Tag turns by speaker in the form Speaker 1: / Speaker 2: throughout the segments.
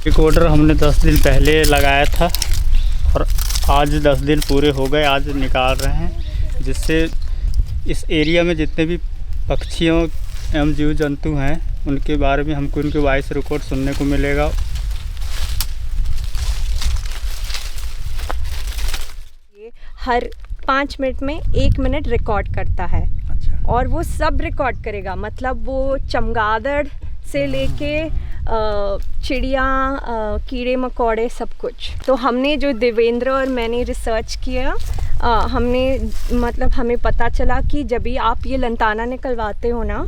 Speaker 1: Recorder हमने 10 दिन पहले लगाया था और आज 10 दिन पूरे हो गए, आज निकाल रहे हैं, जिससे इस एरिया में जितने भी पक्षियों एवं जीव जंतु हैं उनके बारे में हमको उनके वॉइस रिकॉर्ड सुनने को मिलेगा।
Speaker 2: ये हर 5 मिनट में 1 मिनट रिकॉर्ड करता है। अच्छा। और वो सब रिकॉर्ड करेगा, मतलब वो चमगादड़ से लेके चिड़िया, कीड़े मकोड़े, सब कुछ। तो हमने जो देवेंद्र और मैंने रिसर्च किया, हमें पता चला कि जब भी आप ये लंताना निकलवाते हो ना,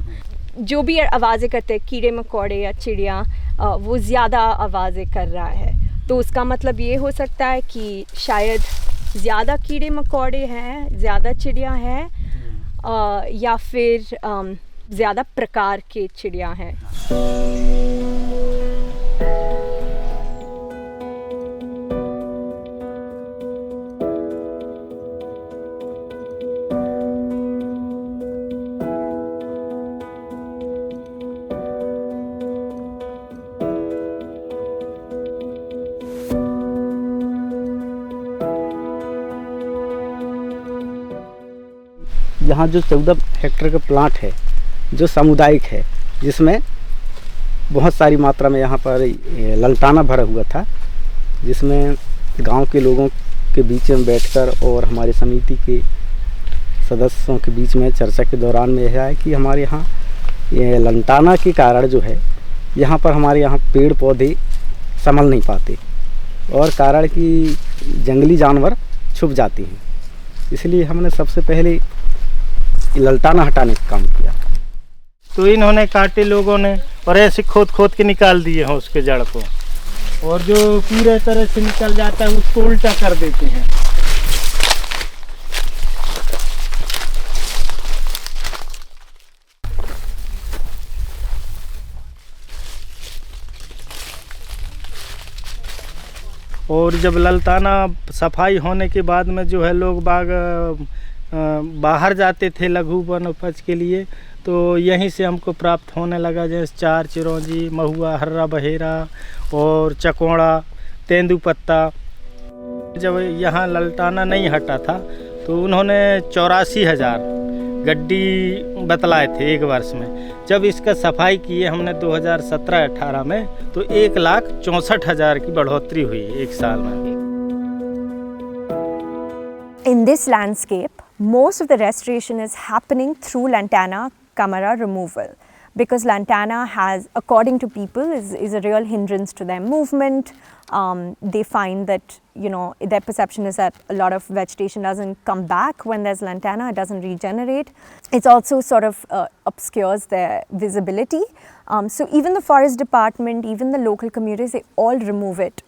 Speaker 2: जो भी आवाज़ें करते हैं कीड़े मकोड़े या चिड़िया, वो ज़्यादा आवाज़ें कर रहा है। तो उसका मतलब ये हो सकता है कि शायद ज़्यादा कीड़े मकोड़े हैं, ज़्यादा चिड़िया हैं, या फिर ज़्यादा प्रकार के चिड़िया हैं।
Speaker 3: यहाँ जो 14 हेक्टेयर का प्लांट है जो सामुदायिक है, जिसमें बहुत सारी मात्रा में यहाँ पर लंताना भरा हुआ था, जिसमें गांव के लोगों के बीच में बैठकर और हमारे समिति के सदस्यों के बीच में चर्चा के दौरान में यह है कि हमारे यहाँ ये लंताना के कारण जो है यहाँ पर हमारे यहाँ पेड़ पौधे संभल नहीं पाते और कारण कि जंगली जानवर छुप जाते हैं। इसलिए हमने सबसे पहले लंताना हटाने का काम किया।
Speaker 4: तो इन्होंने काटे लोगों ने और ऐसे खोद खोद के निकाल दिए हैं उसके जड़ को, और जो पूरे तरह से निकल जाता है उसको उल्टा कर देते हैं। और जब लंताना सफाई होने के बाद में जो है लोग बाहर जाते थे लघु वन उपज के लिए, तो यहीं से हमको प्राप्त होने लगा, जैसे चार चिरौंजी, महुआ, हर्रा बहेरा और चकोड़ा, तेंदुपत्ता। जब यहाँ लंताना नहीं हटा था तो उन्होंने 84,000 गड्डी बतलाए थे एक वर्ष में। जब इसका सफाई किए हमने 2017-18 में, तो 1,64,000 की बढ़ोतरी हुई एक साल में।
Speaker 2: In this landscape, most of the restoration is happening through lantana camara removal, because lantana has, according to people, is a real hindrance to their movement. They find that, their perception is that a lot of vegetation doesn't come back when there's lantana, it doesn't regenerate. It also sort of obscures their visibility. So even the forest department, even the local communities, they all remove it.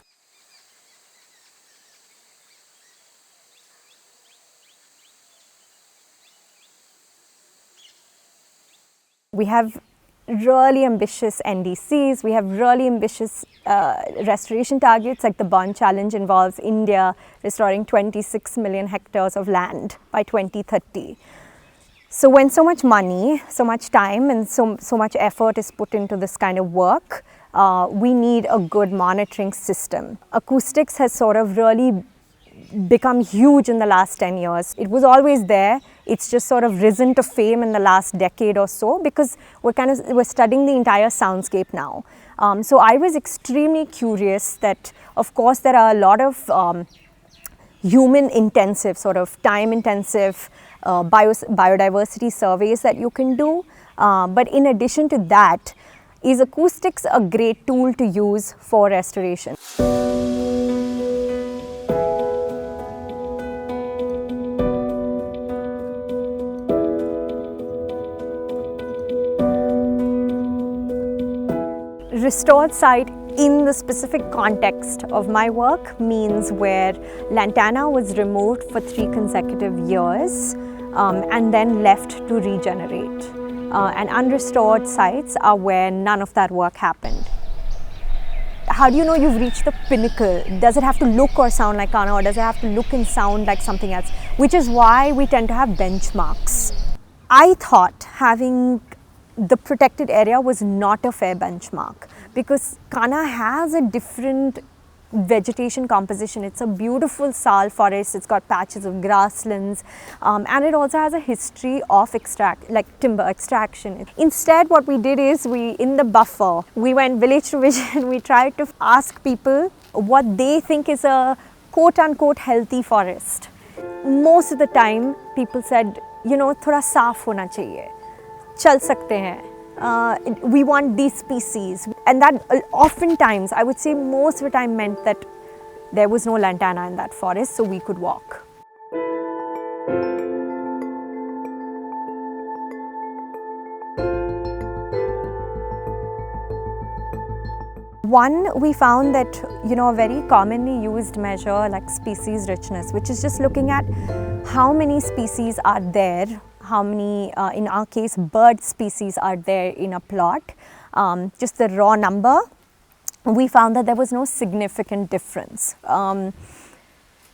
Speaker 2: We have really ambitious NDCs, we have really ambitious restoration targets, like the Bond Challenge involves India restoring 26 million hectares of land by 2030. So when so much money, so much time and so much effort is put into this kind of work, we need a good monitoring system. Acoustics has sort of really become huge in the last 10 years. It was always there, it's just sort of risen to fame in the last decade or so, because we're studying the entire soundscape now. So I was extremely curious that, of course, there are a lot of human intensive, sort of time intensive biodiversity surveys that you can do, but in addition to that, is acoustics a great tool to use for restoration? Restored site in the specific context of my work means where lantana was removed for 3 consecutive years and then left to regenerate. And unrestored sites are where none of that work happened. How do you know you've reached the pinnacle? Does it have to look or sound like Kanha, or does it have to look and sound like something else? Which is why we tend to have benchmarks. I thought having the protected area was not a fair benchmark, because Kanha has a different vegetation composition. It's a beautiful sal forest, it's got patches of grasslands, and it also has a history of timber extraction. Instead, what we did is in the buffer, we went village to village and we tried to ask people what they think is a quote unquote healthy forest. Most of the time, people said, thoda saaf hona chahiye, chal sakte hain. We want these species, and that oftentimes, I would say most of the time, meant that there was no lantana in that forest, so we could walk. One, we found that a very commonly used measure like species richness, which is just looking at how many species are there, how many, in our case, bird species are there in a plot, just the raw number, we found that there was no significant difference. But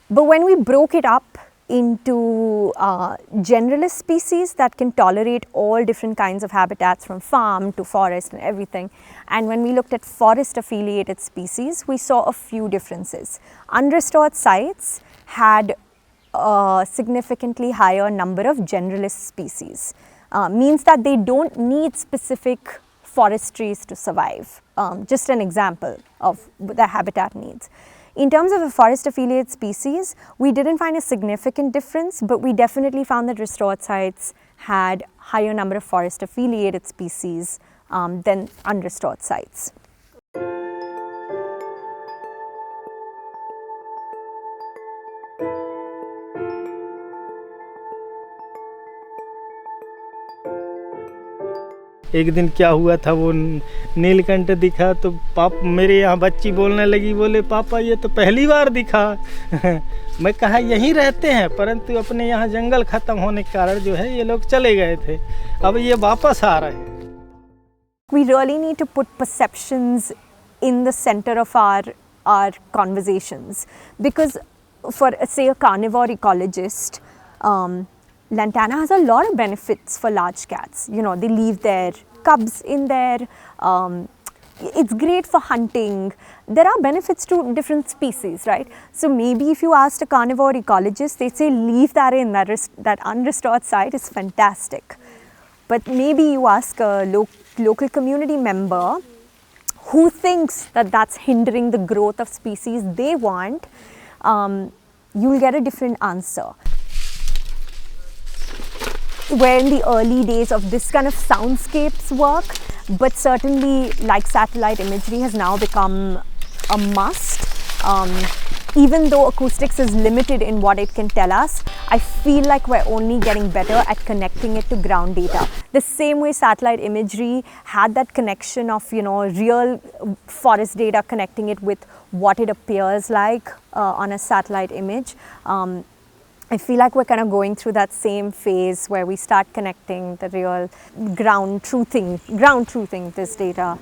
Speaker 2: when we broke it up into generalist species that can tolerate all different kinds of habitats from farm to forest and everything, and when we looked at forest affiliated species, we saw a few differences. Unrestored sites had a significantly higher number of generalist species, means that they don't need specific forest trees to survive. Just an example of the habitat needs. In terms of a forest affiliate species, we didn't find a significant difference, but we definitely found that restored sites had higher number of forest affiliated species than unrestored sites.
Speaker 4: एक दिन क्या हुआ था, वो नीलकंठ दिखा तो मेरे यहाँ बच्ची बोलने लगी, बोले पापा ये तो पहली बार दिखा। मैं कहा यहीं रहते हैं, परंतु अपने यहाँ जंगल ख़त्म होने के कारण जो है ये लोग चले गए थे, अब ये वापस आ रहे हैं।
Speaker 2: We really need to put perceptions in the center of our conversations, because for say a carnivore ecologist, Lantana has a lot of benefits for large cats. They leave their cubs in there. It's great for hunting. There are benefits to different species, right? So maybe if you asked a carnivore ecologist, they'd say leave that in, that unrestored site is fantastic. But maybe you ask a local community member who thinks that that's hindering the growth of species they want, you'll get a different answer. We're in the early days of this kind of soundscapes work, but certainly like satellite imagery has now become a must. Even though acoustics is limited in what it can tell us, I feel like we're only getting better at connecting it to ground data. The same way satellite imagery had that connection of, real forest data, connecting it with what it appears like on a satellite image. I feel like we're kind of going through that same phase where we start connecting the real ground truthing this data.